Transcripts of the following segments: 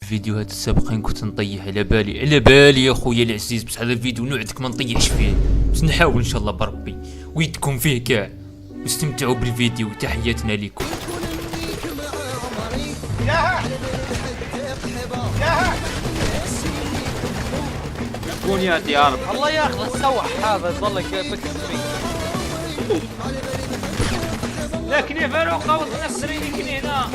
الفيديوهات السابقين كنت نطيح على بالي يا خويا العزيز، بس هذا الفيديو نوعدك ما نطيحش فيه، بس نحاول ان شاء الله بربي ويدكم فيه كاع واستمتعوا بالفيديو. تحياتنا لكم. كون يا ديار الله ياخذ السوح هذا يظلك بكسبي. لكن يا فاروق قوض نفس رينك هنا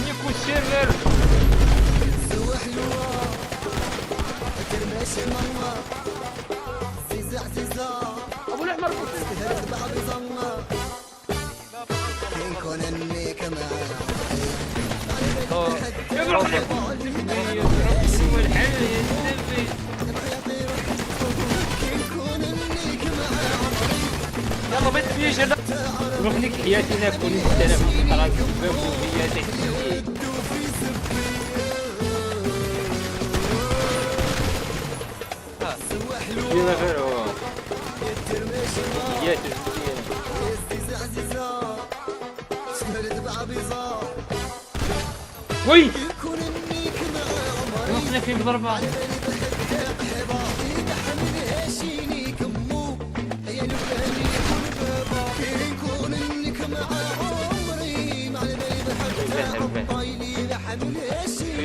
يكون سيرفر ابو الاحمر يلا بيت فيش روح لك حياتي ناكل انا في الخراج بابوياتي يلا فيرو حياتي وي وصلنا فين بضربة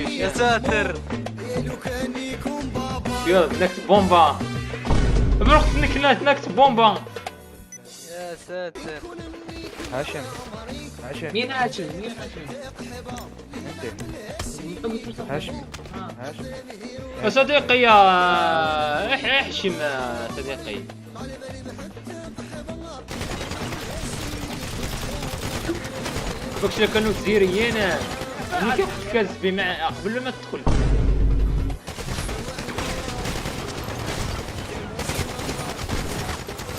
يا ساتر. يلا نكتب بومبا بروح نكتب بومبا. يا ساتر. هاشم مين هاشم؟ هاشم يا صديقي يا احشم يا صديقي. بكش كانوا زيريين اللي كتكاز بمع قبل ما تدخل.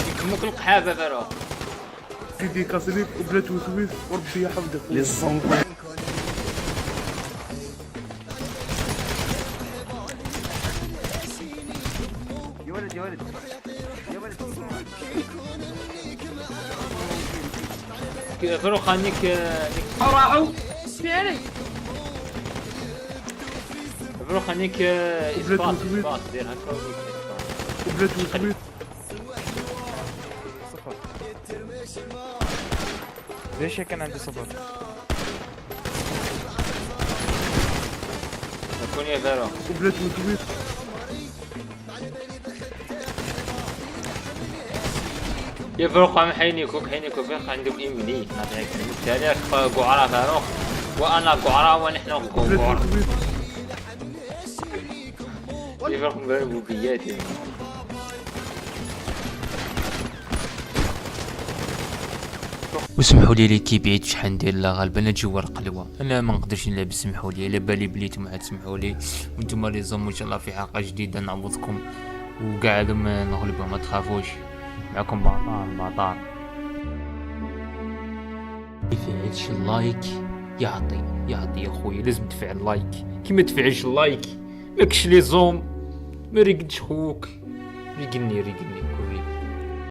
يكموك القحابة فاروق. سيدي كاسليك وبلاد وسويس وربي يحفظك للصنف. يا ولد فاروق خانيك راعوا في عليك فاروق خانيك اسباط دير هكا وبلاد وسويس ليش كان عندي صبر؟ كون يا فاروق وبلاد وسويس يا فاروق عم حينيك فاروق عندهم إمني نعطيك بالتالي قعرة فاروق وأنا قعرة ونحن قعرة يا فاروق مبارك بياتي. وسمحوا لي اللي كيبعيد شحال ندير لا غالبا انا جوا القلوه انا ما نقدرش نلعب. سمحوا لي على بالي بليتو عاد سمحوا لي وانتم اللي زوم ان شاء الله في حلقه جديده نعوضكم وكاع ما نغلبوا ما تخافوش. معكم باطار يفعلش اللايك يعطي يا خويا لازم تفعل لايك كيما تفعلش اللايك ماكش لي زوم ما ريقدش خوك ريقني